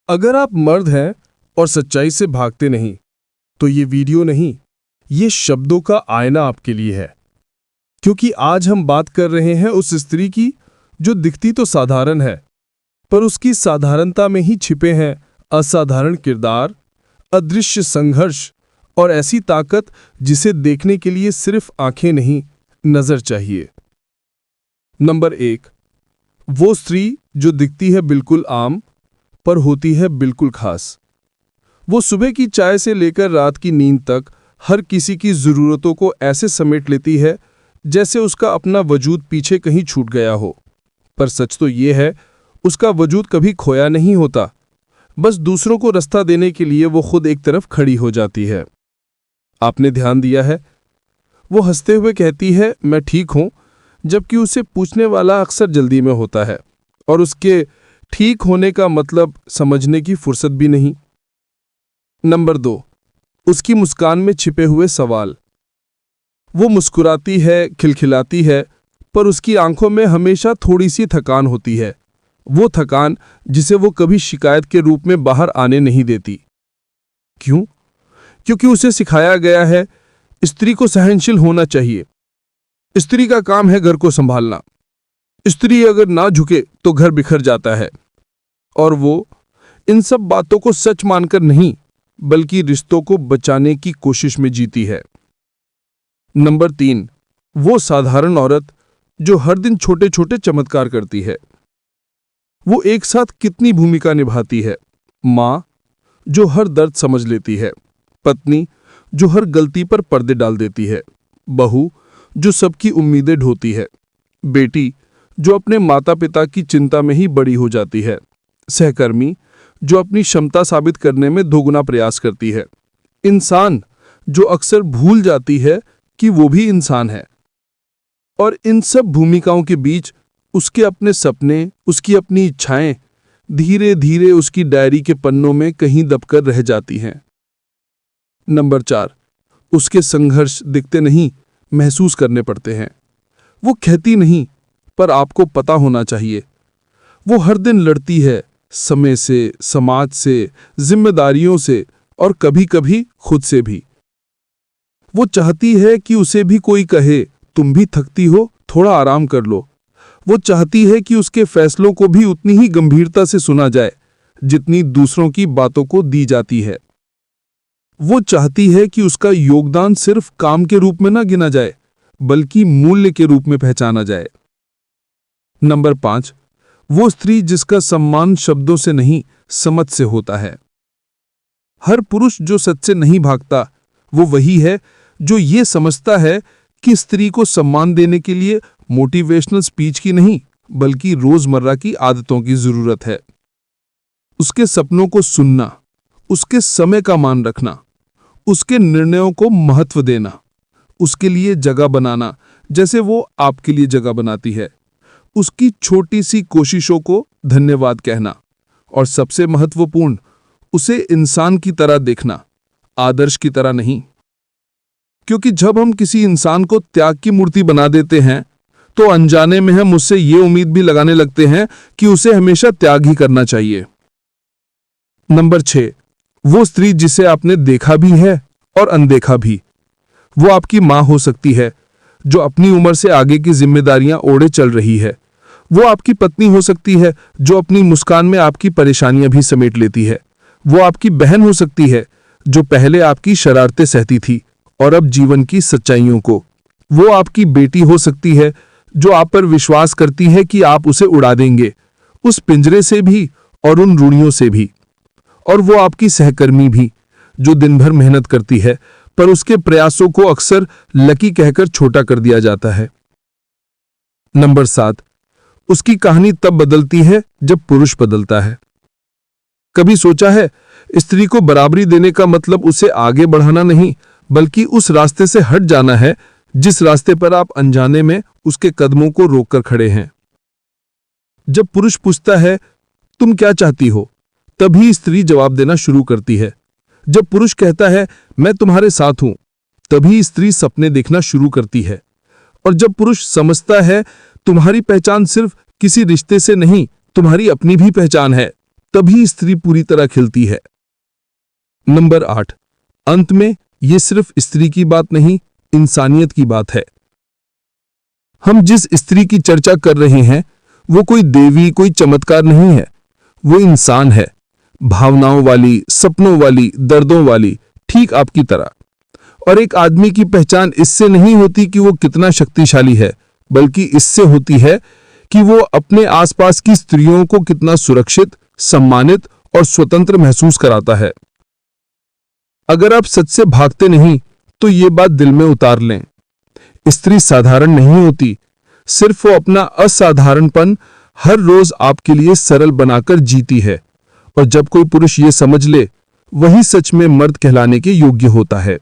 अगर आप मर्द हैं और सच्चाई से भागते नहीं, तो ये वीडियो नहीं, ये शब्दों का आईना आपके लिए है। क्योंकि आज हम बात कर रहे हैं उस स्त्री की जो दिखती तो साधारण है, पर उसकी साधारणता में ही छिपे हैं असाधारण किरदार, अदृश्य संघर्ष और ऐसी ताकत जिसे देखने के लिए सिर्फ आंखें नहीं, नजर चाहिए। नंबर 1, वो स्त्री जो दिखती है बिल्कुल आम, पर होती है बिल्कुल खास। वो सुबह की चाय से लेकर रात की नींद तक हर किसी की ज़रूरतों को ऐसे समेट लेती है जैसे उसका अपना वजूद पीछे कहीं छूट गया हो। पर सच तो ये है, उसका वजूद कभी खोया नहीं होता, बस दूसरों को रास्ता देने के लिए वो खुद एक तरफ खड़ी हो जाती है। आपने ध्यान दिया है, वो हंसते हुए कहती है मैं ठीक हूं, जबकि उसे पूछने वाला अक्सर जल्दी में होता है और उसके ठीक होने का मतलब समझने की फुर्सत भी नहीं। नंबर 2, उसकी मुस्कान में छिपे हुए सवाल। वो मुस्कुराती है, खिलखिलाती है, पर उसकी आंखों में हमेशा थोड़ी सी थकान होती है। वो थकान जिसे वो कभी शिकायत के रूप में बाहर आने नहीं देती। क्यों? क्योंकि उसे सिखाया गया है स्त्री को सहनशील होना चाहिए। स्त्री का काम है घर को संभालना। स्त्री अगर ना झुके तो घर बिखर जाता है। और वो इन सब बातों को सच मानकर नहीं, बल्कि रिश्तों को बचाने की कोशिश में जीती है। नंबर 3, वो साधारण औरत जो हर दिन छोटे छोटे चमत्कार करती है। वो एक साथ कितनी भूमिका निभाती है। माँ जो हर दर्द समझ लेती है, पत्नी जो हर गलती पर पर्दे डाल देती है, बहू जो सबकी उम्मीदें ढोती है, बेटी जो अपने माता पिता की चिंता में ही बड़ी हो जाती है, सहकर्मी जो अपनी क्षमता साबित करने में दोगुना प्रयास करती है, इंसान जो अक्सर भूल जाती है कि वो भी इंसान है। और इन सब भूमिकाओं के बीच उसके अपने सपने, उसकी अपनी इच्छाएं धीरे धीरे उसकी डायरी के पन्नों में कहीं दबकर रह जाती हैं। नंबर 4, उसके संघर्ष दिखते नहीं, महसूस करने पड़ते हैं। वो कहती नहीं, पर आपको पता होना चाहिए। वो हर दिन लड़ती है समय से, समाज से, जिम्मेदारियों से और कभी-कभी खुद से भी। वो चाहती है कि उसे भी कोई कहे तुम भी थकती हो, थोड़ा आराम कर लो। वो चाहती है कि उसके फैसलों को भी उतनी ही गंभीरता से सुना जाए जितनी दूसरों की बातों को दी जाती है। वो चाहती है कि उसका योगदान सिर्फ काम के रूप में ना गिना जाए, बल्कि मूल्य के रूप में पहचाना जाए। नंबर 5, वो स्त्री जिसका सम्मान शब्दों से नहीं, समझ से होता है। हर पुरुष जो सच से नहीं भागता, वो वही है जो ये समझता है कि स्त्री को सम्मान देने के लिए मोटिवेशनल स्पीच की नहीं, बल्कि रोजमर्रा की आदतों की जरूरत है। उसके सपनों को सुनना, उसके समय का मान रखना, उसके निर्णयों को महत्व देना, उसके लिए जगह बनाना जैसे वो आपके लिए जगह बनाती है, उसकी छोटी सी कोशिशों को धन्यवाद कहना, और सबसे महत्वपूर्ण, उसे इंसान की तरह देखना, आदर्श की तरह नहीं। क्योंकि जब हम किसी इंसान को त्याग की मूर्ति बना देते हैं, तो अनजाने में हम उससे ये उम्मीद भी लगाने लगते हैं कि उसे हमेशा त्याग ही करना चाहिए। नंबर 6, वो स्त्री जिसे आपने देखा भी है और अनदेखा भी। वो आपकी माँ हो सकती है जो अपनी उम्र से आगे की जिम्मेदारियां ओढ़े चल रही है। वो आपकी पत्नी हो सकती है जो अपनी मुस्कान में आपकी परेशानियां भी समेट लेती है। वो आपकी बहन हो सकती है जो पहले आपकी शरारतें सहती थी और अब जीवन की सच्चाइयों को। वो आपकी बेटी हो सकती है जो आप पर विश्वास करती है कि आप उसे उड़ा देंगे, उस पिंजरे से भी और उन रूढ़ियों से भी। और वो आपकी सहकर्मी भी जो दिन भर मेहनत करती है, पर उसके प्रयासों को अक्सर लकी कहकर छोटा कर दिया जाता है। नंबर 7, उसकी कहानी तब बदलती है जब पुरुष बदलता है। कभी सोचा है, स्त्री को बराबरी देने का मतलब उसे आगे बढ़ाना नहीं, बल्कि उस रास्ते से हट जाना है जिस रास्ते पर आप अनजाने में उसके कदमों को रोककर खड़े हैं। जब पुरुष पूछता है तुम क्या चाहती हो, तभी स्त्री जवाब देना शुरू करती है। जब पुरुष कहता है मैं तुम्हारे साथ हूं, तभी स्त्री सपने देखना शुरू करती है। और जब पुरुष समझता है तुम्हारी पहचान सिर्फ किसी रिश्ते से नहीं, तुम्हारी अपनी भी पहचान है, तभी स्त्री पूरी तरह खिलती है। नंबर 8, अंत में ये सिर्फ स्त्री की बात नहीं, इंसानियत की बात है। हम जिस स्त्री की चर्चा कर रहे हैं वो कोई देवी, कोई चमत्कार नहीं है। वो इंसान है, भावनाओं वाली, सपनों वाली, दर्दों वाली, ठीक आपकी तरह। और एक आदमी की पहचान इससे नहीं होती कि वो कितना शक्तिशाली है, बल्कि इससे होती है कि वो अपने आसपास की स्त्रियों को कितना सुरक्षित, सम्मानित और स्वतंत्र महसूस कराता है। अगर आप सच से भागते नहीं तो ये बात दिल में उतार लें। स्त्री साधारण नहीं होती, सिर्फ वो अपना असाधारणपन हर रोज आपके लिए सरल बनाकर जीती है। और जब कोई पुरुष ये समझ ले, वही सच में मर्द कहलाने के योग्य होता है।